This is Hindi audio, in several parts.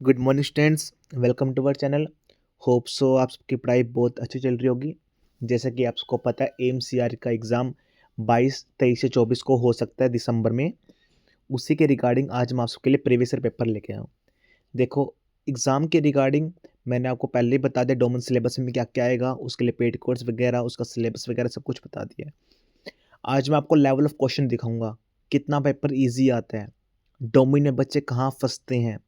Good morning students, welcome to our channel. Hope so आप सबकी पढ़ाई बहुत अच्छी चल रही होगी। जैसा कि आप सबको पता है एमसीआर का एग्ज़ाम 22, 23 से 24 को हो सकता है दिसंबर में। उसी के रिगार्डिंग आज मैं आप सबके लिए प्रीवियस ईयर पेपर लेके आया हूँ। देखो, एग्ज़ाम के रिगार्डिंग मैंने आपको पहले ही बता दिया डोमेन सिलेबस में क्या क्या आएगा, उसके लिए पेड कोर्स वगैरह, उसका सिलेबस वगैरह सब कुछ बता दिया है। आज मैं आपको लेवल ऑफ क्वेश्चन दिखाऊंगा, कितना पेपर ईजी आता है, डोमेन में बच्चे कहाँ फंसते हैं।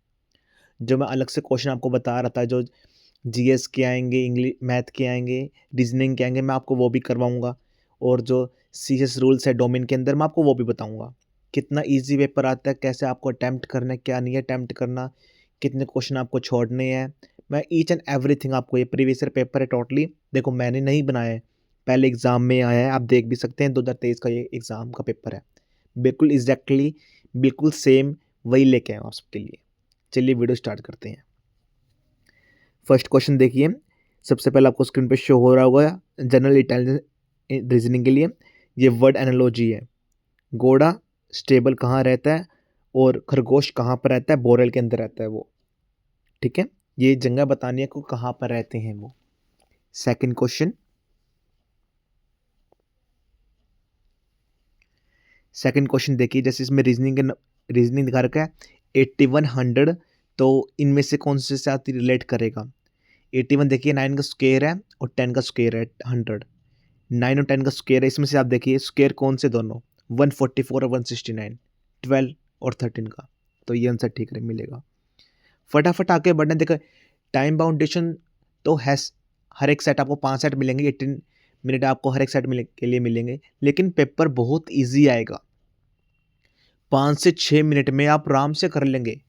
जो मैं अलग से क्वेश्चन आपको बता रहा था, जो जीएस के आएंगे, इंग्लिश मैथ के आएंगे, रीजनिंग के आएंगे, मैं आपको वो भी करवाऊंगा। और जो सीएस रूल्स है डोमेन के अंदर, मैं आपको वो भी बताऊंगा। कितना इजी पेपर आता है, कैसे आपको अटैम्प्ट करना है, क्या नहीं अटैम्प्ट करना, कितने क्वेश्चन आपको छोड़ने हैं। मैं ईच एंड एवरीथिंग आपको, ये प्रीवियस ईयर पेपर है टोटली, देखो मैंने नहीं बनाया है, पहले एग्जाम में आया है, आप देख भी सकते हैं 2023 का ये एग्जाम का पेपर है। बिल्कुल एग्जैक्टली, बिल्कुल सेम वही लेके आए हूँ आप सबके लिए। चलिए वीडियो स्टार्ट करते हैं। फर्स्ट क्वेश्चन देखिए, सबसे पहले आपको स्क्रीन पे शो हो रहा होगा जनरल इंटेलिजेंस रीजनिंग के लिए। ये वर्ड एनालॉजी है। घोड़ा स्टेबल कहाँ रहता है और खरगोश कहाँ पर रहता है, बोरल के अंदर रहता है वो। ठीक है, ये जगह बतानी है को कहाँ पर रहते हैं वो। सेकंड क्वेश्चन, देखिए, जैसे इसमें रीजनिंग दिखा रखा है 8100, तो इनमें से कौन से साथ रिलेट करेगा। 81 देखिए 9 का स्क्वायर है और 10 का स्क्वायर है 100। 9 और 10 का स्क्वायर है, इसमें से आप देखिए स्क्वायर कौन से दोनों, 144 और 169, 12 और 13 का। तो ये आंसर ठीक है मिलेगा। फटाफट आके बढ़ना, देखो टाइम बाउंडेशन तो है, हर एक सेट आपको 5 सेट मिलेंगे, 18 मिनट आपको हर एक सेट के लिए मिलेंगे, लेकिन पेपर बहुत ईजी आएगा। 5 से 6 मिनट में आप आराम से कर लेंगे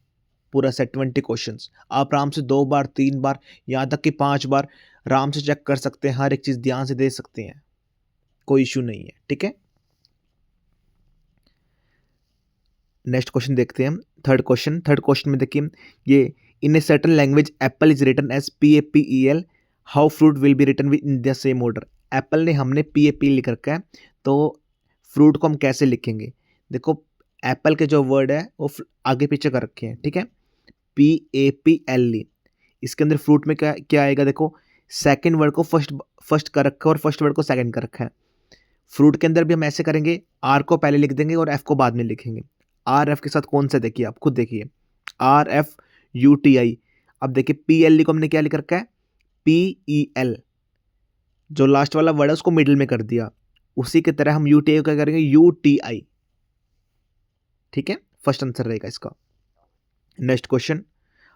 पूरा सेट 20 क्वेश्चंस। आप आराम से 2 बार 3 बार यहाँ तक कि 5 बार आराम से चेक कर सकते हैं, हर एक चीज़ ध्यान से दे सकते हैं, कोई इशू नहीं है। ठीक है, नेक्स्ट क्वेश्चन देखते हैं हम। थर्ड क्वेश्चन में देखिए, ये in a certain language apple is written as PAPEL, how fruit will be written with in the same order. Apple ने हमने PAP लिख रखा है, तो फ्रूट को हम कैसे लिखेंगे। देखो, एप्पल के जो वर्ड है वो आगे पीछे कर रखे हैं। ठीक है, PAPLE, इसके अंदर फ्रूट में क्या क्या आएगा, देखो सेकंड वर्ड को फर्स्ट कर रखा है और फर्स्ट वर्ड को सेकंड कर रखा है। फ्रूट के अंदर भी हम ऐसे करेंगे, आर को पहले लिख देंगे और एफ को बाद में लिखेंगे। आर एफ के साथ कौन सा, देखिए आप खुद देखिए, RFUTI। अब देखिए PLE को हमने क्या लिख रखा है, PEL, जो लास्ट वाला वर्ड है उसको मिडिल में कर दिया। उसी की तरह हम UTI को क्या करेंगे, UTI। ठीक है, फर्स्ट आंसर रहेगा इसका। नेक्स्ट क्वेश्चन,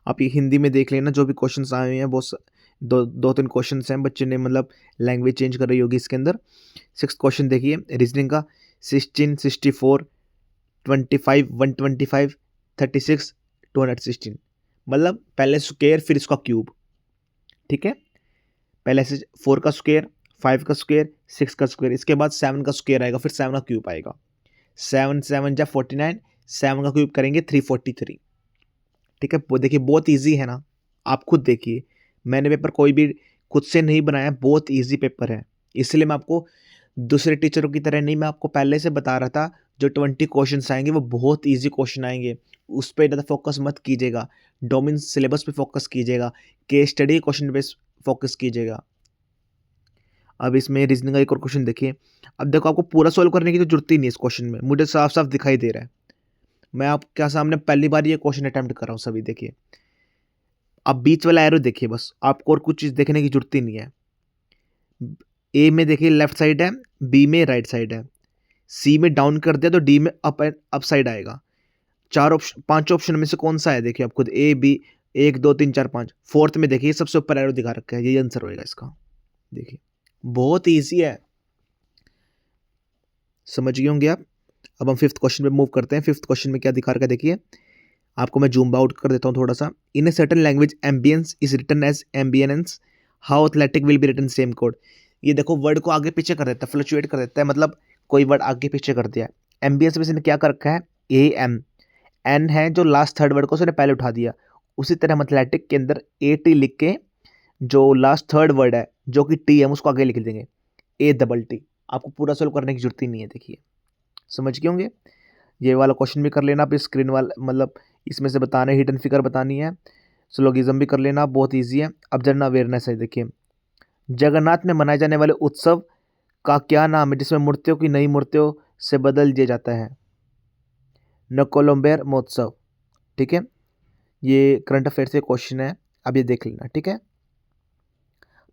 आप ये हिंदी में देख लेना, जो भी क्वेश्चंस आए हुए हैं बहुत दो तीन क्वेश्चंस हैं, बच्चे ने मतलब लैंग्वेज चेंज कर रही होगी इसके अंदर। सिक्स क्वेश्चन देखिए रीजनिंग का, 16, 64, 25, 125, 36, 216, मतलब पहले स्क्वायर फिर इसका क्यूब। ठीक है, पहले से 4 का स्क्वायर, 5 का स्क्वायर, 6 का स्क्वायर, इसके बाद 7 का स्क्वायर आएगा, फिर 7 का क्यूब आएगा। 7 7 जा 49, 7 का क्यूब करेंगे 343। ठीक है, वो देखिए बहुत इजी है ना, आप खुद देखिए, मैंने पेपर कोई भी खुद से नहीं बनाया, बहुत इजी पेपर है। इसलिए मैं आपको दूसरे टीचरों की तरह नहीं, मैं आपको पहले से बता रहा था जो 20 क्वेश्चन आएंगे वो बहुत इजी क्वेश्चन आएंगे, उस पर ज़्यादा फोकस मत कीजिएगा। डोमेन सिलेबस पे फोकस कीजिएगा, केस स्टडी क्वेश्चन पे फोकस कीजिएगा। अब इसमें रीजनिंग का एक और क्वेश्चन देखिए। अब देखो, आपको पूरा सॉल्व करने की तो जरूरत ही नहीं है इस क्वेश्चन में, मुझे साफ साफ दिखाई दे रहा है। मैं आपके सामने पहली बार ये क्वेश्चन अटेम्प्ट कर रहा हूँ सभी, देखिए अब बीच वाला एरो देखिए, बस आपको और कुछ चीज़ देखने की जरूरत ही नहीं है। ए में देखिए लेफ्ट साइड है, बी में राइट साइड है, सी में डाउन कर दिया तो डी में अप साइड आएगा। 5 ऑप्शन में से कौन सा है, देखिए आप खुद, A B, 1 2 3 4 5, फोर्थ में देखिए सबसे ऊपर एरो दिखा रखा है, यही आंसर होएगा इसका। देखिए बहुत ईजी है, समझ गए होंगे आप। अब हम फिफ्थ क्वेश्चन पे मूव करते हैं। फिफ्थ क्वेश्चन में क्या दिखा रखा है, देखिए आपको मैं जूम आउट कर देता हूँ थोड़ा सा। In a certain language ambience is written as ambianence, how athletic will be written same code. ये देखो वर्ड को आगे पीछे कर देता है, फ्लक्चुएट कर देता है, मतलब कोई वर्ड आगे पीछे कर दिया है। एम्बियंस में इसने क्या कर रखा है, AM, N है जो लास्ट थर्ड वर्ड को उसने पहले उठा दिया। उसी तरह हम एथलेटिक के अंदर AT लिख के जो लास्ट थर्ड वर्ड है जो कि TM, उसको आगे लिख देंगे ATT। आपको पूरा सोल्व करने की जरूरत ही नहीं है, देखिए समझ गए होंगे। ये वाला क्वेश्चन भी कर लेना, आप स्क्रीन वाला मतलब इसमें से बताना है, हिडन फिगर बतानी है। स्लोगिज्म भी कर लेना, बहुत ईजी है। अब जनरल अवेयरनेस है, देखिए जगन्नाथ में मनाए जाने वाले उत्सव का क्या नाम है जिसमें मूर्तियों की नई मूर्तियों से बदल दिया जाता है? नकोलम्बेर महोत्सव। ठीक है, ये करंट अफेयर से क्वेश्चन है, अब ये देख लेना। ठीक है,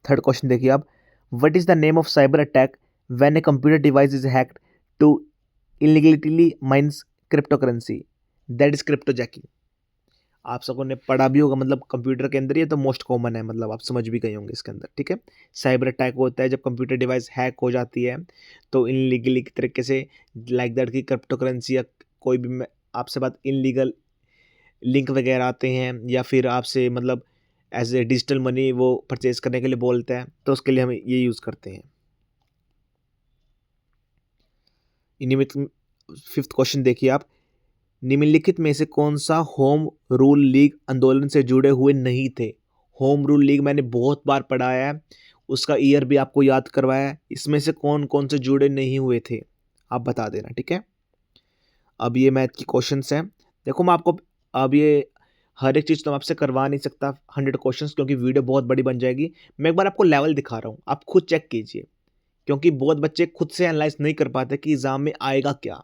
थर्ड क्वेश्चन देखिए आप, what is the name of cyber attack when a computer device is hacked to illegally mines cryptocurrency? That is cryptojacking. आप सबको ने पढ़ा भी होगा, मतलब कंप्यूटर के अंदर ये तो मोस्ट कॉमन है, मतलब आप समझ भी गए होंगे इसके अंदर। ठीक है, साइबर अटैक होता है जब कंप्यूटर डिवाइस हैक हो जाती है तो इनलीगली तरीके से, लाइक दैट की क्रिप्टो करेंसी या कोई भी आपसे बात इनलीगल लिंक वगैरह आते हैं, या फिर आपसे मतलब एज ए डिजिटल मनी वो परचेज करने के लिए बोलते हैं, तो उसके लिए हम ये यूज़ करते हैं। इन्हीं में फिफ्थ क्वेश्चन देखिए आप, निम्नलिखित में से कौन सा होम रूल लीग आंदोलन से जुड़े हुए नहीं थे? होम रूल लीग मैंने बहुत बार पढ़ाया है, उसका ईयर भी आपको याद करवाया है, इसमें से कौन कौन से जुड़े नहीं हुए थे आप बता देना। ठीक है, अब ये मैथ की क्वेश्चंस हैं, देखो मैं आपको अब ये हर एक चीज़ तो मैं आपसे करवा नहीं सकता 100 क्वेश्चंस, क्योंकि वीडियो बहुत बड़ी बन जाएगी। मैं एक बार आपको लेवल दिखा रहा हूँ, आप खुद चेक कीजिए, क्योंकि बहुत बच्चे खुद से एनालाइज नहीं कर पाते कि एग्जाम में आएगा क्या।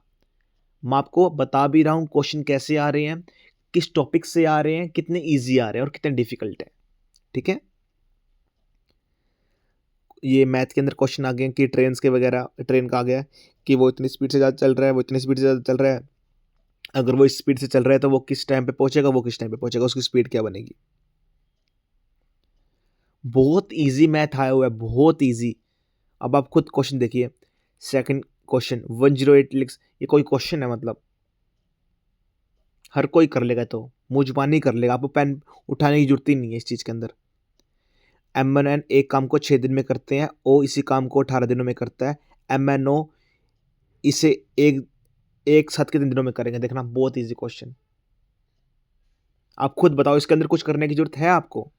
मैं आपको बता भी रहा हूँ क्वेश्चन कैसे आ रहे हैं, किस टॉपिक से आ रहे हैं, कितने ईजी आ रहे हैं और कितने डिफिकल्ट है। ठीक है, ये मैथ के अंदर क्वेश्चन आ गए हैं कि ट्रेन के वगैरह, ट्रेन का आ गया कि वो इतनी स्पीड से ज़्यादा चल रहा है, वो इतनी स्पीड से ज़्यादा चल रहा है, अगर वो इस स्पीड से चल रहा है तो वो किस टाइम पे पहुंचेगा, वो किस टाइम पे पहुंचेगा, उसकी स्पीड क्या बनेगी। बहुत इजी मैथ आया हुआ है, बहुत इजी। अब आप खुद क्वेश्चन देखिए, सेकंड क्वेश्चन 108 लिख्स, ये कोई क्वेश्चन है? मतलब हर कोई कर लेगा, तो मुंह जुबानी कर लेगा, आपको पेन उठाने की जरूरत ही नहीं है इस चीज़ के अंदर। एम एन एन एक काम को 6 दिन में करते हैं, ओ इसी काम को 18 दिनों में करता है, एम एन ओ इसे एक साथ कितने दिनों में करेंगे? देखना, बहुत इजी क्वेश्चन। आप खुद बताओ, इसके अंदर कुछ करने की जरूरत है आपको?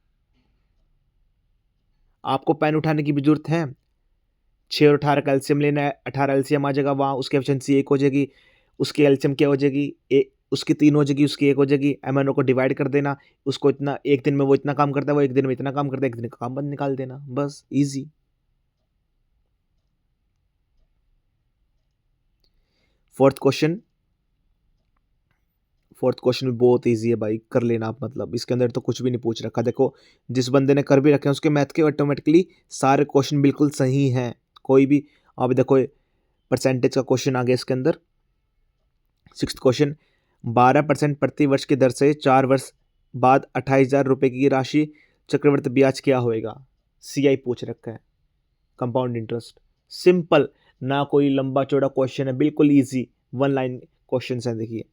आपको पेन उठाने की भी जरूरत है? 6 और 18 का एलसीएम लेना है, 18 एलसीएम आ जाएगा वहाँ, उसकी एफिशिएंसी 1 हो जाएगी, उसकी एलसीएम क्या हो जाएगी, उसकी 3 हो जाएगी, उसकी 1 हो जाएगी, एमएनओ को डिवाइड कर देना, उसको इतना, एक दिन में वो इतना काम करता है, वो एक दिन में इतना काम करता है, एक दिन का काम बंद निकाल देना, बस ईजी। फोर्थ क्वेश्चन भी बहुत ईजी है भाई, कर लेना आप, मतलब इसके अंदर तो कुछ भी नहीं पूछ रखा। देखो जिस बंदे ने कर भी रखे हैं उसके मैथ के ऑटोमेटिकली सारे क्वेश्चन बिल्कुल सही हैं, कोई भी। अब देखो परसेंटेज का क्वेश्चन आ गया इसके अंदर। सिक्स्थ क्वेश्चन, 12% प्रति वर्ष की दर से 4 वर्ष बाद 28,000 रुपये की राशि चक्रवृद्धि ब्याज क्या होएगा? सीआई पूछ रखा है, कंपाउंड इंटरेस्ट। सिंपल, ना कोई लंबा चौड़ा क्वेश्चन है, बिल्कुल इजी, वन लाइन क्वेश्चन है। देखिए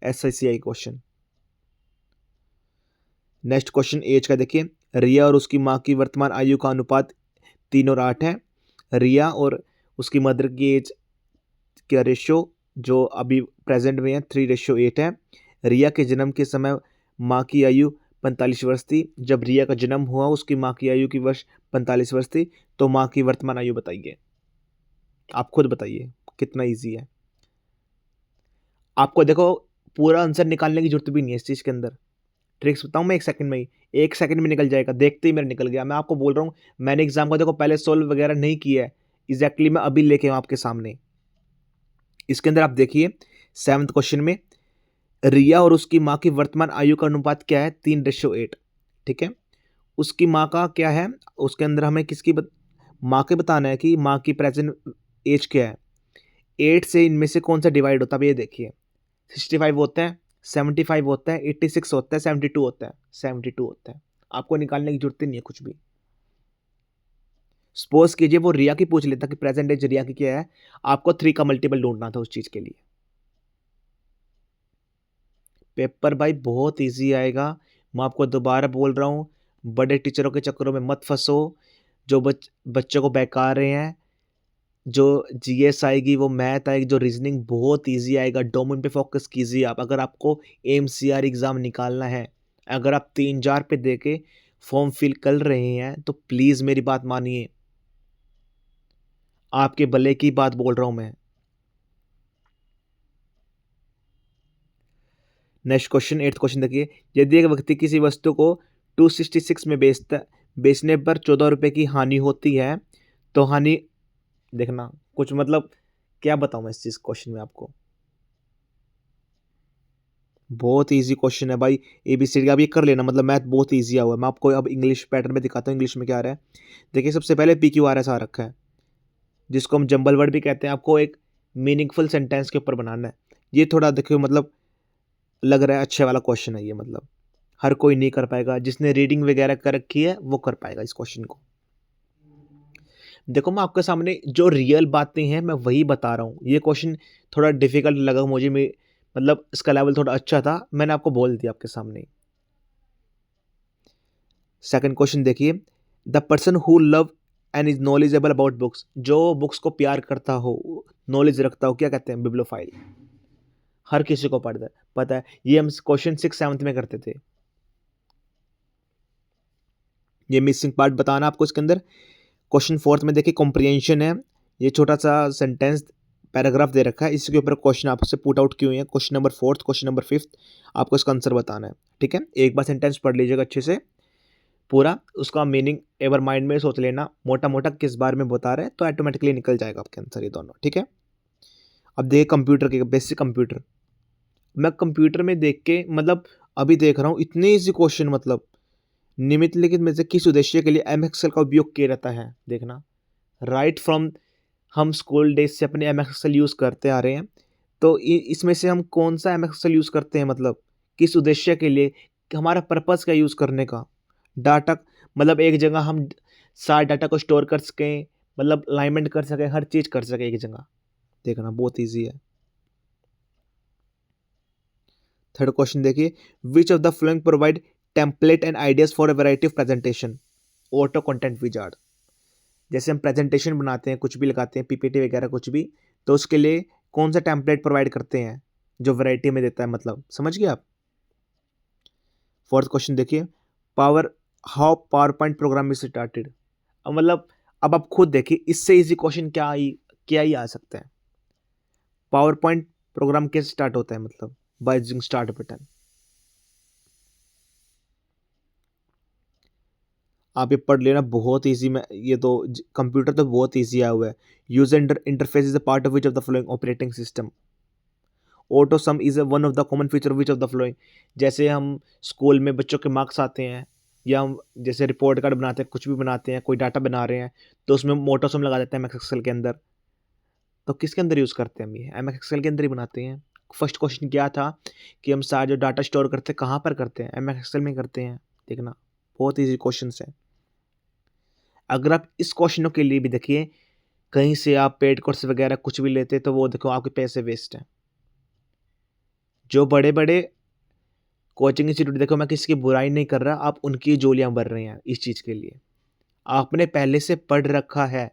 एसआईसीआई क्वेश्चन। नेक्स्ट क्वेश्चन एज का देखिए, रिया और उसकी माँ की वर्तमान आयु का अनुपात 3 और 8 है। रिया और उसकी मदर की एज का रेशियो जो अभी प्रेजेंट में है 3:8 है। रिया के जन्म के समय माँ की आयु 45 वर्ष थी। जब रिया का जन्म हुआ उसकी माँ की आयु की वर्ष 45 वर्ष थी, तो माँ की वर्तमान आयु बताइए। आप खुद बताइए, कितना इजी है। आपको देखो पूरा आंसर निकालने की जरूरत भी नहीं है इस चीज़ के अंदर, ट्रिक्स बताऊँ मैं, 1 सेकंड में ही, 1 सेकंड में निकल जाएगा, देखते ही मेरा निकल गया। मैं आपको बोल रहा हूँ, मैंने एग्जाम का देखो पहले सोल्व वगैरह नहीं किया है, एग्जैक्टली मैं अभी लेके आऊँ आपके सामने। इसके अंदर आप देखिए 7th क्वेश्चन में, रिया और उसकी माँ की वर्तमान आयु का अनुपात क्या है? 3:8। ठीक है, उसकी माँ का क्या है, उसके अंदर हमें किसकी माँ के बताना है कि माँ की प्रेजेंट एज क्या है। 8 से इनमें से कौन सा डिवाइड होता है? अब ये देखिए, 65 होता है, 75 होता है, 86 होता है, 72 होता है, 72 होता है। आपको निकालने की जरूरत ही नहीं है कुछ भी। सपोज कीजिए वो रिया की पूछ लेता कि प्रेजेंट एज रिया की क्या है, आपको 3 का मल्टीपल ढूंढना था उस चीज के लिए। पेपर भाई बहुत इजी आएगा, मैं आपको दोबारा बोल रहा हूँ, बड़े टीचरों के चक्करों में मत फंसो, जो बच्चों को बहका रहे हैं। जो जीएस आएगी, वो मैथ आएगी, जो रीजनिंग बहुत इजी आएगा, डोमेन पे फोकस कीजिए आप। अगर आपको एमसीआर एग्ज़ाम निकालना है, अगर आप 3-4 पे दे के फॉर्म फिल कर रहे हैं तो प्लीज़ मेरी बात मानिए, आपके भले की बात बोल रहा हूँ मैं। नेक्स्ट क्वेश्चन 8th क्वेश्चन देखिए, यदि एक व्यक्ति किसी वस्तु को 266 में बेचने पर 14 रुपये की हानि होती है, तो हानि देखना कुछ मतलब क्या बताऊँ मैं इस चीज़ क्वेश्चन में आपको। बहुत ईजी क्वेश्चन है भाई, ABCD आप ये कर लेना, मतलब मैथ बहुत ईजी हुआ है। मैं आपको अब इंग्लिश पैटर्न में दिखाता हूँ, इंग्लिश में क्या आ रहा है। देखिए सबसे पहले PQRS आ रखा है, जिसको हम जंबल वर्ड भी कहते हैं। आपको एक मीनिंगफुल सेंटेंस के ऊपर बनाना है। ये थोड़ा देखियो मतलब लग रहा है अच्छे वाला क्वेश्चन है ये, मतलब हर कोई नहीं कर पाएगा, जिसने रीडिंग वगैरह कर रखी है वो कर पाएगा इस क्वेश्चन को। देखो मैं आपके सामने जो रियल बातें हैं मैं वही बता रहा हूँ। ये क्वेश्चन थोड़ा डिफिकल्ट लगा मुझे, मतलब इसका लेवल थोड़ा अच्छा था, मैंने आपको बोल दिया आपके सामने। सेकंड क्वेश्चन देखिए, the person who love and is knowledgeable about books, जो बुक्स को प्यार करता हो, नॉलेज रखता हो, क्या कहते हैं? बिब्लोफाइल। हर किसी को पता है। ये हम क्वेश्चन 6-7 में करते थे। ये मिसिंग पार्ट बताना आपको इसके अंदर। क्वेश्चन 4 में देखिए कॉम्प्रिहेंशन है, ये छोटा सा सेंटेंस पैराग्राफ दे रखा है, इसके ऊपर क्वेश्चन आपसे पुट आउट किए हुए हैं। क्वेश्चन नंबर 4, क्वेश्चन नंबर 5 आपको इसका आंसर बताना है, ठीक है। एक बार सेंटेंस पढ़ लीजिएगा अच्छे से पूरा, उसका मीनिंग एक बार माइंड में सोच लेना मोटा मोटा किस बार में बता रहे हैं, तो ऑटोमेटिकली निकल जाएगा आपके आंसर ये दोनों, ठीक है। अब देखिए कंप्यूटर के बेसिक कंप्यूटर, मैं कंप्यूटर में देख के मतलब अभी देख रहा हूँ इतने ईजी क्वेश्चन, मतलब निम्नलिखित में से किस उद्देश्य के लिए MS एक्सेल का उपयोग किया जाता है? देखना, राइट फ्रॉम हम स्कूल डेज से अपने MS एक्सेल यूज़ करते आ रहे हैं, तो इसमें से हम कौन सा MS एक्सेल यूज़ करते हैं, मतलब किस उद्देश्य के लिए, हमारा पर्पज़ क्या यूज़ करने का? डाटा, मतलब एक जगह हम सारे डाटा को स्टोर कर सकें, मतलब अलाइनमेंट कर सकें, हर चीज़ कर सकें एक जगह। देखना बहुत ईजी है। थर्ड क्वेश्चन देखिए, which of the following provide template and ideas for a variety of presentation? Auto content wizard. जैसे हम प्रेजेंटेशन बनाते हैं, कुछ भी लगाते हैं, PPT वगैरह कुछ भी, तो उसके लिए कौन सा टेम्पलेट प्रोवाइड करते हैं जो वैरायटी में देता है, मतलब समझ गए आप। फोर्थ क्वेश्चन देखिए, power how PowerPoint program is started. अब मतलब अब आप खुद देखिए इससे इजी क्वेश्चन क्या ही आ सकता है। पावर पॉइंट प्रोग्राम कैसे स्टार्ट होता है, मतलब बाय यूजिंग स्टार्ट बटन। आप ये पढ़ लेना, बहुत इजी में ये तो कंप्यूटर तो बहुत इजी आया हुआ है। User interface is a part of which of the following operating system. Auto some is one of the common feature which of the flowing. जैसे हम स्कूल में बच्चों के मार्क्स आते हैं, या हम जैसे रिपोर्ट कार्ड बनाते हैं, कुछ भी बनाते हैं, कोई डाटा बना रहे हैं, तो उसमें मोटो सम लगा देते हैं MS एक्सेल के अंदर। तो किसके अंदर यूज़ करते हैं हम ये? MS एक्सेल के अंदर ही बनाते हैं। फर्स्ट क्वेश्चन क्या था कि हम सारा जो डाटा स्टोर करते हैं कहाँ पर करते हैं? MS एक्सेल में करते हैं। देखना बहुत ईजी क्वेश्चन है। अगर आप इस क्वेश्चनों के लिए भी देखिए कहीं से आप पेड कोर्स वगैरह कुछ भी लेते, तो वो देखो आपके पैसे वेस्ट हैं। जो बड़े बड़े कोचिंग इंस्टीट्यूट, देखो मैं किसी की बुराई नहीं कर रहा, आप उनकी जोलियां भर रहे हैं इस चीज़ के लिए। आपने पहले से पढ़ रखा है।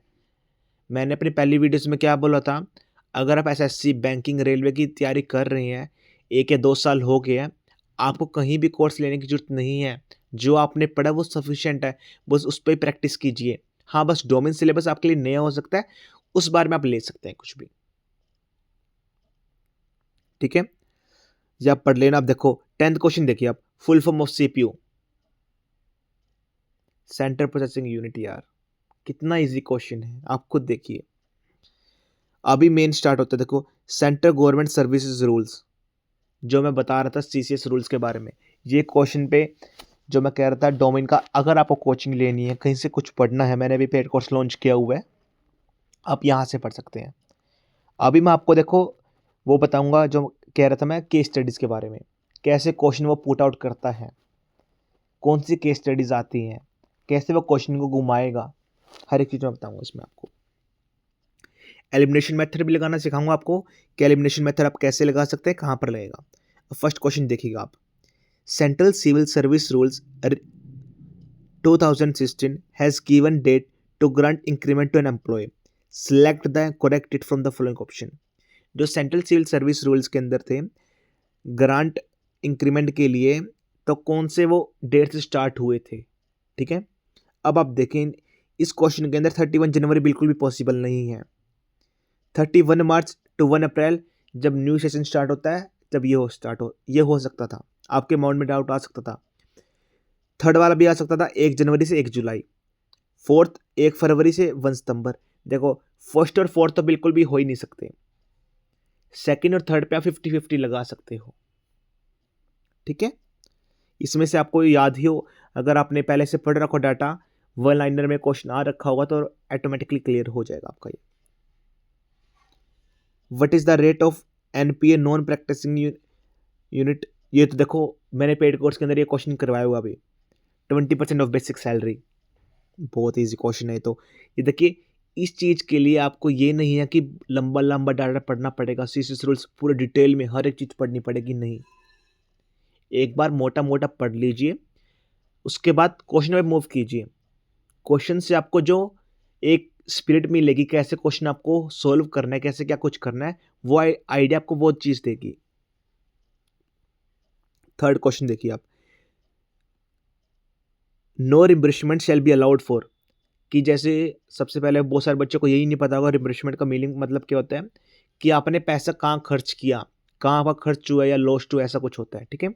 मैंने अपनी पहली वीडियोस में क्या बोला था, अगर आप SSC बैंकिंग रेलवे की तैयारी कर रहे हैं, 1 या 2 साल हो गए हैं, आपको कहीं भी कोर्स लेने की ज़रूरत नहीं है। जो आपने पढ़ा वो सफिशिएंट है, बस उस पे ही प्रैक्टिस कीजिए। हाँ, बस डोमेन सिलेबस आपके लिए नया हो सकता है, उस बारे में आप ले सकते हैं कुछ भी, ठीक है। ये आप पढ़ लेना। आप देखो 10th क्वेश्चन देखिए आप, full form of CPU, central processing unit. यार कितना इजी क्वेश्चन है, आप खुद देखिए। अभी मेन स्टार्ट होता है, देखो सेंट्रल गवर्नमेंट सर्विसेज रूल्स, जो मैं बता रहा था CCS रूल्स के बारे में। ये क्वेश्चन पे जो मैं कह रहा था डोमेन का, अगर आपको कोचिंग लेनी है, कहीं से कुछ पढ़ना है, मैंने अभी पेड कोर्स लॉन्च किया हुआ है, आप यहाँ से पढ़ सकते हैं। अभी मैं आपको देखो वो बताऊंगा जो कह रहा था मैं, केस स्टडीज़ के बारे में, कैसे क्वेश्चन वो पुट आउट करता है, कौन सी केस स्टडीज़ आती हैं, कैसे वो क्वेश्चन को घुमाएगा, हर एक चीज़ मैं बताऊंगा इसमें आपको। एलिमिनेशन मेथड भी लगाना सिखाऊंगा आपको कि एलिमिनेशन मेथड आप कैसे लगा सकते हैं, कहाँ पर लगेगा। फर्स्ट क्वेश्चन देखिएगा आप, central civil service rules 2016 has given date to grant increment to an employee, select the correct it from the following option. जो सेंट्रल सिविल सर्विस रूल्स के अंदर थे ग्रांट इंक्रीमेंट के लिए, तो कौन से वो डेट से स्टार्ट हुए थे, ठीक है। अब आप देखें इस क्वेश्चन के अंदर 31 जनवरी बिल्कुल भी पॉसिबल नहीं है। 31 मार्च टू 1 अप्रैल जब न्यू सेशन स्टार्ट होता है, जब ये हो सकता था, आपके माइंड में डाउट आ सकता था। थर्ड वाला भी आ सकता था 1 जनवरी से 1 जुलाई। फोर्थ 1 फरवरी से 1 सितंबर। देखो फर्स्ट और फोर्थ तो बिल्कुल भी हो ही नहीं सकते। सेकंड और थर्ड पे आप 50-50 लगा सकते हो। ठीक है, इसमें से आपको याद ही हो, अगर आपने पहले से पढ़ रखो डाटा, वन लाइनर में क्वेश्चन आ रखा होगा तो ऑटोमेटिकली क्लियर हो जाएगा आपका ये। What is the rate of NPA non practising unit. ये तो देखो मैंने पेड कोर्स के अंदर ये क्वेश्चन करवाया हुआ अभी। 20% ऑफ बेसिक सैलरी, बहुत ईजी क्वेश्चन है। तो ये देखिए, इस चीज़ के लिए आपको ये नहीं है कि लंबा लंबा डाटा पढ़ना पड़ेगा, सीसीएस रूल्स पूरे डिटेल में हर एक चीज़ पढ़नी पड़ेगी, नहीं। एक बार मोटा मोटा पढ़ लीजिए, उसके बाद क्वेश्चन पे मूव कीजिए। क्वेश्चन से आपको जो एक स्पिरिट मिलेगी, कैसे क्वेश्चन आपको सोल्व करना है, कैसे क्या कुछ करना है, वो आइडिया आपको वो चीज़ देगी। थर्ड क्वेश्चन देखिए आप, no reimbursement shall be allowed for, कि जैसे सबसे पहले बहुत सारे बच्चों को यही नहीं पता होगा रिम्बर्समेंट का मीनिंग मतलब क्या होता है, कि आपने पैसा कहाँ खर्च किया, कहाँ आपका खर्च हुआ या लॉस्ट हुआ, ऐसा कुछ होता है। ठीक है,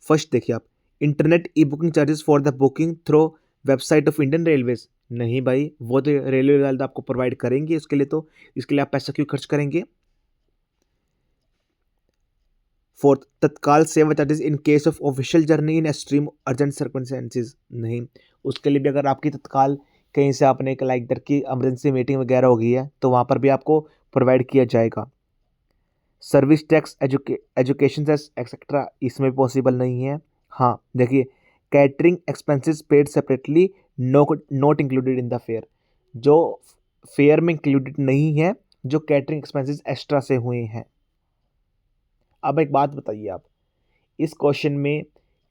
फर्स्ट देखिए आप, internet E booking charges for the booking through website of Indian railways. नहीं भाई, वो तो रेलवे वाले आपको प्रोवाइड करेंगे, इसके लिए तो इसके लिए आप पैसा क्यों खर्च करेंगे। फोर्थ, तत्काल सेवा charges in case of official journey in extreme urgent circumstances. नहीं, उसके लिए भी अगर आपकी तत्काल कहीं से आपने एक लाइक दर की इमरजेंसी मीटिंग वगैरह हो गई है तो वहाँ पर भी आपको प्रोवाइड किया जाएगा। Service tax, education tax etcetera, इसमें पॉसिबल नहीं है। हाँ देखिए, catering expenses paid separately, not included in the fair, जो फेयर में इंक्लूडेड नहीं है, जो कैटरिंग एक्सपेंसेस एक्स्ट्रा से हुए हैं। अब एक बात बताइए आप, इस क्वेश्चन में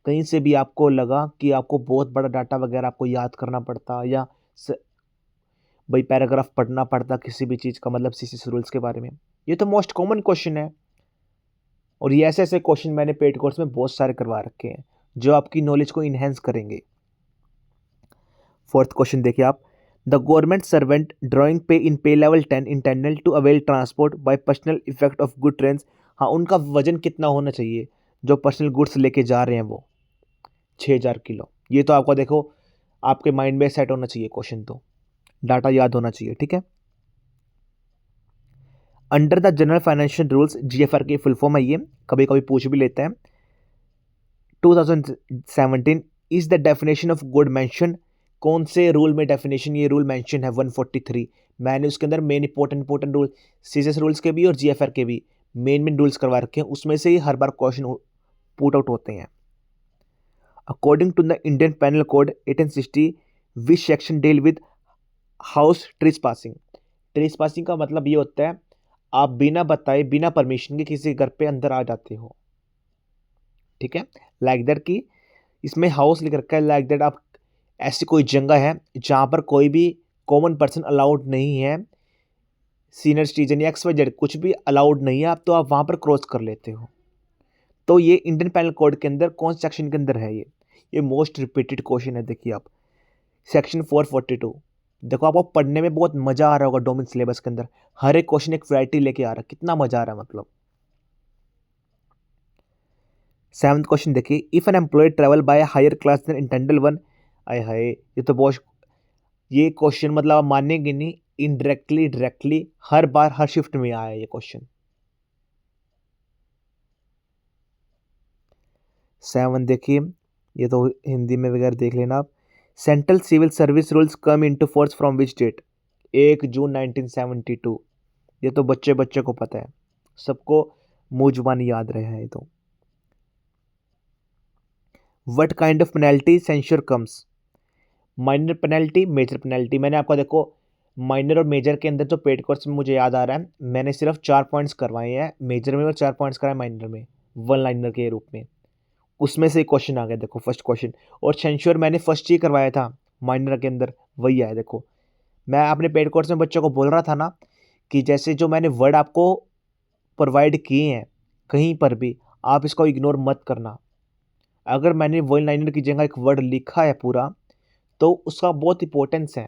कहीं से भी आपको लगा कि आपको बहुत बड़ा डाटा वगैरह आपको याद करना पड़ता, या भाई पैराग्राफ पढ़ना पड़ता किसी भी चीज़ का, मतलब सीसीएस रूल्स के बारे में। ये तो मोस्ट कॉमन क्वेश्चन है, और ये ऐसे ऐसे क्वेश्चन मैंने पेड कोर्स में बहुत सारे करवा रखे हैं जो आपकी नॉलेज को इन्हेंस करेंगे। फोर्थ क्वेश्चन देखिए आप, the government servant drawing pay in pay level 10 entitled to avail transport by personal effect of good train. हाँ, उनका वजन कितना होना चाहिए जो पर्सनल गुड्स लेके जा रहे हैं, वो 6000 किलो। ये तो आपको देखो आपके माइंड में सेट होना चाहिए क्वेश्चन, तो डाटा याद होना चाहिए। ठीक है, under the general financial rules, GFR की फुल फॉर्म है ये, कभी कभी पूछ भी लेते हैं। 2017 is the definition of good mention, कौन से रूल में डेफिनेशन ये रूल मेंशन है 143। मैंने उसके अंदर main important rule CCS rules के भी और जीएफआर के भी मेन रूल्स करवा रखे हैं, उसमें से ही हर बार क्वेश्चन पुट आउट होते हैं। According to the Indian penal code 1860 which section deal with house trespassing. Trespassing का मतलब ये होता है आप बिना बताए, बिना परमिशन के किसी घर पे अंदर आ जाते हो। ठीक है, लाइक दैट की इसमें हाउस लिख रखा है, लाइक दैट आप ऐसी कोई जगह है जहाँ पर कोई भी कॉमन पर्सन अलाउड नहीं है, सीनियर सिटीजन या एक्स-वाई-जेड कुछ भी अलाउड नहीं है, आप तो आप वहाँ पर क्रॉस कर लेते हो। तो ये इंडियन पेनल कोड के अंदर कौन सेक्शन के अंदर है ये मोस्ट रिपीटेड क्वेश्चन है। देखिए आप, सेक्शन 442। देखो आपको पढ़ने में बहुत मजा आ रहा होगा, डोमेन सिलेबस के अंदर हर एक क्वेश्चन एक वैरायटी लेके आ रहा है, कितना मजा आ रहा है मतलब। सेवंथ क्वेश्चन देखिए, if an employ travel by higher class then entitled one. आय हाय, ये तो बहुत, ये क्वेश्चन मतलब आप मानेंगे नहीं, इनडायरेक्टली डायरेक्टली हर बार हर शिफ्ट में आया ये क्वेश्चन। 7 देखिए, ये तो हिंदी में वगैरह देख लेना आप। Central civil service rules come into force from which date, 1 June 1972। ये तो बच्चे बच्चे को पता है, सबको मुंह जुबानी याद रहे हैं ये तो। What kind of penalty censure comes, minor penalty, major penalty. मैंने आपको देखो माइनर और मेजर के अंदर जो पेड कोर्स में मुझे याद आ रहा है, मैंने सिर्फ 4 पॉइंट्स करवाए हैं मेजर में और 4 पॉइंट्स कराए माइनर में, वन लाइनर के रूप में। उसमें से एक क्वेश्चन आ गया देखो, फर्स्ट क्वेश्चन। और सेंश्योर मैंने फर्स्ट ही करवाया था माइनर के अंदर, वही आया देखो। मैं अपने पेड कोर्स में बच्चों को बोल रहा था ना कि जैसे जो मैंने वर्ड आपको प्रोवाइड किए हैं कहीं पर भी आप इसको इग्नोर मत करना। अगर मैंने वन लाइनर की जगह एक वर्ड लिखा है पूरा, तो उसका बहुत इंपॉर्टेंस है,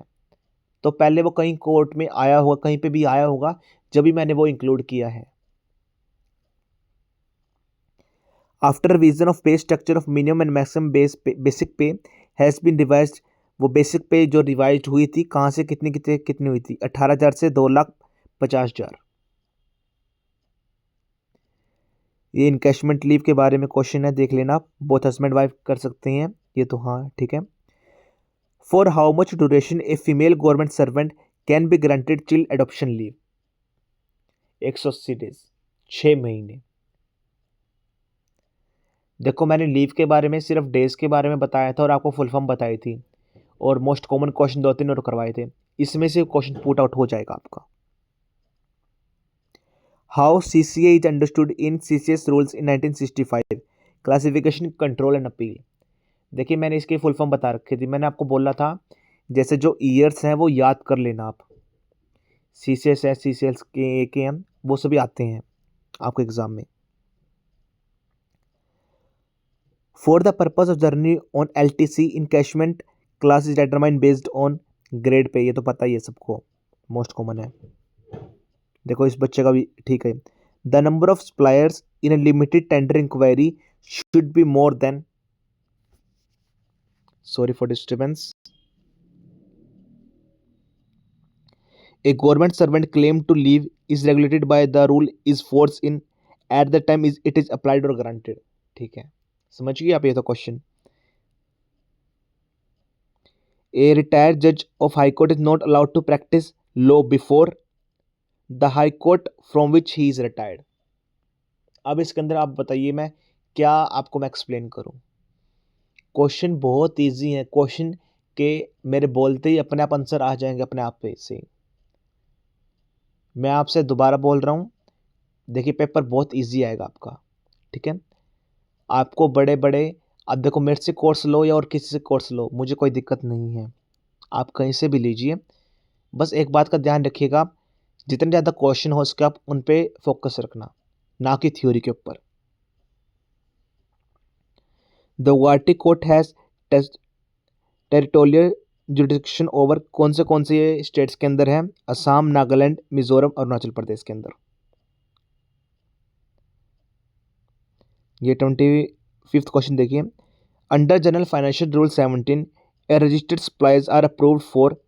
तो पहले वो कहीं कोर्ट में आया होगा, कहीं पे भी आया होगा, जब भी मैंने वो इंक्लूड किया है। आफ्टर रिवीजन ऑफ पे structure of minimum and maximum basic पे हैज़ बीन रिवाइज्ड। वो बेसिक पे जो रिवाइज हुई थी कहाँ से कितनी हुई थी? 18,000 से 2,50,000। ये इनकैशमेंट लीव के बारे में क्वेश्चन है, देख लेना आप। बोथ हस्बैंड वाइफ कर सकते हैं ये, तो हाँ ठीक है। For how much duration a female government servant can be granted chilled adoption leave? 180 days, 6 महीने। देखो मैंने लीव के बारे में सिर्फ डेज के बारे में बताया था और आपको फुल फॉर्म बताई थी, और मोस्ट कॉमन क्वेश्चन 2-3 और करवाए थे। इसमें से क्वेश्चन पुट आउट हो जाएगा आपका। How CCA is understood in CCS rules in 1965? Classification, control and appeal. देखिए मैंने इसकी फुल फॉर्म बता रखी थी, मैंने आपको बोला था जैसे जो ईयर्स हैं वो याद कर लेना आप। CCS है, CCS के AKM वो सभी आते हैं आपको एग्जाम में। For the purpose of journey on LTC encashment class is determined based on grade pay, ये तो पता ही है सबको, मोस्ट कॉमन है। देखो इस बच्चे का भी ठीक है। The number of suppliers in a limited tender inquiry should be more than, sorry for disturbance, a government servant claim to leave is regulated by the rule is force in at the time is it is applied और ग्रांटेड। ठीक है, समझ गए आप ये तो क्वेश्चन। ए रिटायर्ड जज of high court is not allowed to practise law before the high court from which he is retired. अब इसके अंदर आप बताइए मैं क्या आपको मैं एक्सप्लेन करूं। क्वेश्चन बहुत इजी है, क्वेश्चन के मेरे बोलते ही अपने आप आंसर आ जाएंगे अपने आप पे से। मैं आपसे दोबारा बोल रहा हूं, देखिए पेपर बहुत इजी आएगा आपका, ठीक है। आपको बड़े बड़े, अब देखो मेरे से कोर्स लो या और किसी से कोर्स लो, मुझे कोई दिक्कत नहीं है, आप कहीं से भी लीजिए। बस एक बात का ध्यान रखिएगा, जितने ज़्यादा क्वेश्चन हो सके आप उन पे फोकस रखना, ना कि थ्योरी के ऊपर। The Guwahati court has territorial जुडिक्शन over, कौन से ये स्टेट्स के अंदर है? असम, नागालैंड, मिजोरम, अरुणाचल प्रदेश के अंदर। ये 25th क्वेश्चन देखिए। Under general financial rule 17 a registered supplies are approved for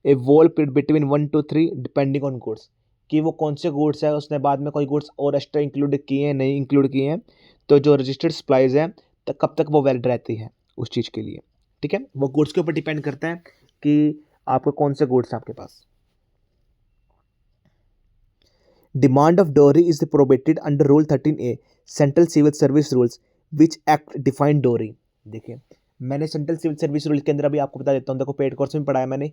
a whole period between 1 to 3 depending on goods. कि वो कौन से गुड्स है, उसने बाद में कोई गुड्स और एक्स्ट्रा इंक्लूड किए हैं, नहीं इंक्लूड किए हैं, तो जो रजिस्टर्ड सप्लाईज है तो कब तक वो वैलिड रहती है उस चीज़ के लिए। ठीक है, वो गुड्स के ऊपर डिपेंड करता है कि आपको कौन से गुड्स हैं आपके पास। Demand of dowry is prohibited under rule 13A central civil service rules which act define dowry. देखिए मैंने सेंट्रल सिविल सर्विस रूल के अंदर अभी आपको बता देता हूँ, देखो पेड कोर्स में पढ़ाया मैंने,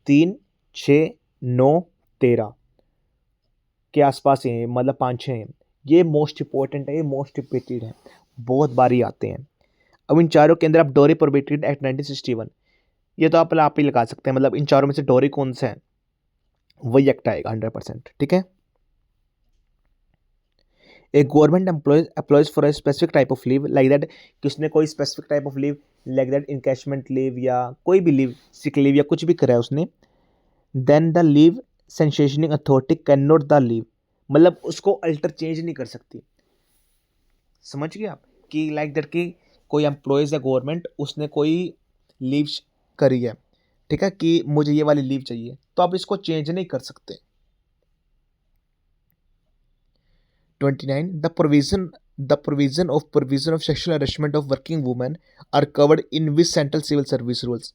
3, 6, 9, 13 के आसपास हैं, मतलब 5-6 हैं। ये मोस्ट इंपॉर्टेंट है, ये मोस्ट रिपीटेड है, बहुत बारी आते हैं। अब इन चारों के अंदर आप डोरी प्रोहिबिटेड एक्ट 1961, ये तो आप ही लगा सकते हैं, मतलब इन चारों में से डोरी कौन सा है वही एक्ट आएगा 100%। ठीक है। A government employees for a specific type of leave like that, कि उसने कोई specific type of leave like that encashment leave या कोई भी लीव, सिक लीव या कुछ भी करा है उसने, then the leave sanctioning authority can not the leave, मतलब उसको अल्टर चेंज नहीं कर सकती। समझ गए आप कि लाइक दैट कि कोई एम्प्लॉयज है गवर्नमेंट, उसने कोई लीव करी है, ठीक है, कि मुझे ये वाली लीव चाहिए, तो आप इसको चेंज नहीं कर सकते। 29 the provision of sexual harassment of working women are covered in which central civil service rules?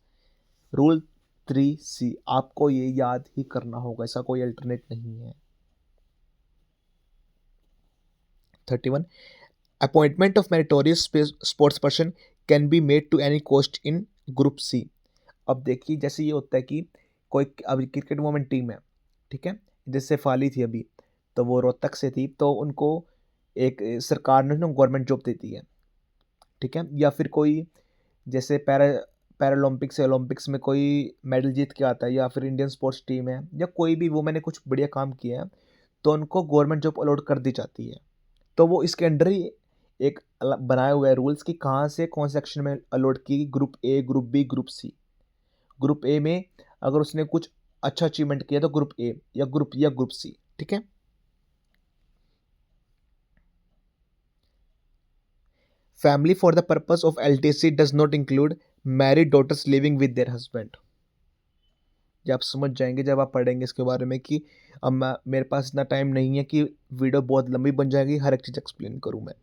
Rule 3C, आपको ये याद ही करना होगा, ऐसा कोई अल्टरनेट नहीं है। 31 appointment of meritorious sports person can be made to any cost in group C. अब देखिए जैसे ये होता है कि कोई अभी क्रिकेट वुमेन टीम है, ठीक है, जैसे फाली थी अभी, तो वो रोहतक से थी, तो उनको एक सरकार ने गवर्नमेंट जॉब देती है, ठीक है। या फिर कोई जैसे पैरालंपिक्स से ओलंपिक्स में कोई मेडल जीत के आता है, या फिर इंडियन स्पोर्ट्स टीम है, या कोई भी वो मैंने कुछ बढ़िया काम किया है, तो उनको गवर्नमेंट जॉब अलॉट कर दी जाती है। तो वो इसके अंडर ही एक बनाया हुआ है रूल्स कि कहाँ से कौन से सेक्शन में अलॉट की, group A, group B, group C. Group A में अगर उसने कुछ अच्छा अचीवमेंट किया तो ग्रुप ए, या ग्रुप सी, ठीक है। Family for the purpose of LTC does not include married daughters living with their husband. ये आप समझ जाएंगे जब आप पढ़ेंगे इसके बारे में कि अब मेरे पास इतना टाइम नहीं है कि वीडियो बहुत लंबी बन जाएगी, हर एक चीज़ एक्सप्लेन करूँ मैं।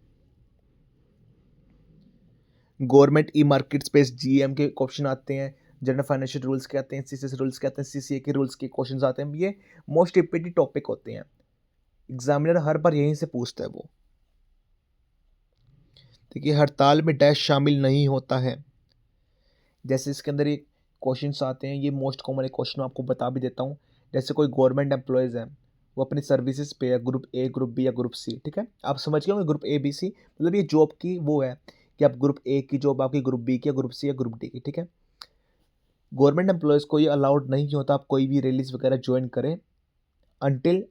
Government e market space GM के क्वेश्चन आते हैं, जनरल फाइनेंशियल रूल्स के आते हैं, सीसीएस रूल्स के आते हैं, सीसीए के रूल्स के क्वेश्चन आते हैं। ये मोस्ट रिपीटेड टॉपिक होते हैं, एग्जामिनर हर बार यहीं से पूछता है वो। देखिए हड़ताल में डैश शामिल नहीं होता है। जैसे इसके अंदर ये क्वेश्चंस आते हैं, ये मोस्ट कॉमन एक क्वेश्चन आपको बता भी देता हूँ। जैसे कोई गवर्नमेंट एम्प्लॉयज़ है, वो अपनी सर्विसेज पे है ग्रुप ए, ग्रुप बी या ग्रुप सी, ठीक है। आप समझ गए होंगे ग्रुप ए बी सी, मतलब ये जॉब की वो है कि आप ग्रुप ए की जॉब आपकी ग्रुप बी की या ग्रुप सी या ग्रुप डी की, ठीक है। गवर्नमेंट एम्प्लॉयज़ को ये अलाउड नहीं होता आप कोई भी रिलीज वगैरह ज्वाइन करें अनटिल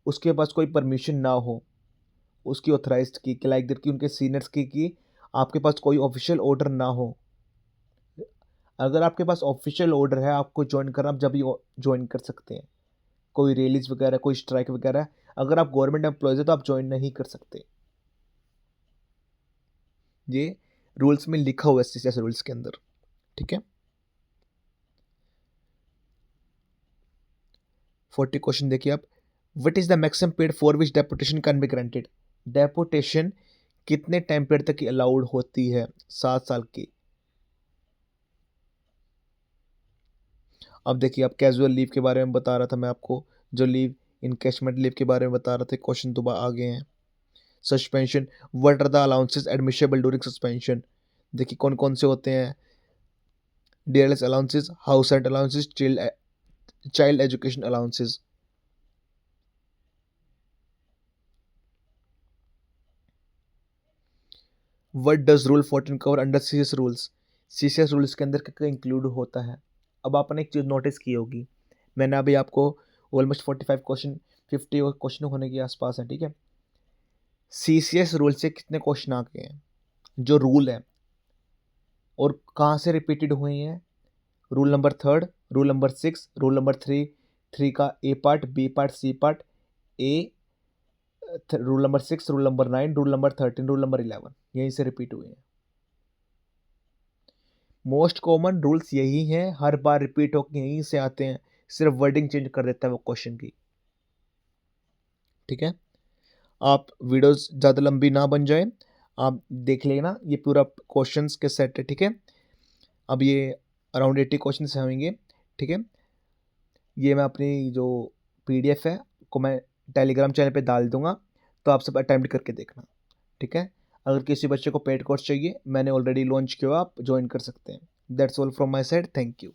उसके पास कोई परमिशन ना हो उसकी ऑथराइज्ड की, लाइक दैट की उनके सीनियर्स की कि आपके पास कोई ऑफिशियल ऑर्डर ना हो। अगर आपके पास ऑफिशियल ऑर्डर है आपको ज्वाइन करना, आप जब भी ज्वाइन कर सकते हैं। कोई रिलीज वगैरह, कोई स्ट्राइक वगैरह, अगर आप गवर्नमेंट एम्प्लॉयज है तो आप ज्वाइन नहीं कर सकते। ये रूल्स में लिखा हुआ है सीसीएस रूल्स के अंदर, ठीक है। 40 क्वेश्चन देखिए आप। What is the maximum period for which deputation can be granted. Deputation कितने टाइम पीरियड तक की अलाउड होती है? 7 साल की। अब देखिए आप कैजुअल लीव के बारे में बता रहा था मैं आपको, जो लीव इनकैशमेंट लीव के बारे में बता रहा था, क्वेश्चन दोबारा आ गए हैं। Suspension, what are the allowances admissible during suspension. देखिए कौन कौन से होते हैं। DLS allowances, house rent allowances, child education allowances. What does rule 14 cover under CCS rules. CCS rules के अंदर क्या इंक्लूड होता है। अब आपने एक चीज़ नोटिस की होगी, मैंने अभी आपको ऑलमोस्ट 45 क्वेश्चन, 50 क्वेश्चन होने के आसपास है, ठीक है। सीसीएस रूल से कितने क्वेश्चन आ गए हैं, जो रूल है और कहाँ से रिपीटेड हुए हैं। Rule number 3, rule number 6, rule number 3, 3 का A part, B part, C part, A, rule number 6, rule number 9, rule number 13, rule number 11, यहीं से रिपीट हुए हैं। मोस्ट कॉमन रूल्स यही हैं, हर बार रिपीट होकर यहीं से आते हैं, सिर्फ वर्डिंग चेंज कर देता है वो क्वेश्चन की, ठीक है। आप वीडियोस ज़्यादा लंबी ना बन जाए, आप देख लेना, ये पूरा क्वेश्चंस के सेट है, ठीक है। अब ये अराउंड 80 क्वेश्चन होंगे, ठीक है। ये मैं अपनी जो पीडीएफ है को मैं टेलीग्राम चैनल पे डाल दूंगा, तो आप सब अटेम्प्ट करके देखना, ठीक है। अगर किसी बच्चे को पेड कोर्स चाहिए, मैंने ऑलरेडी लॉन्च किया, आप ज्वाइन कर सकते हैं। That's all from my side, thank you.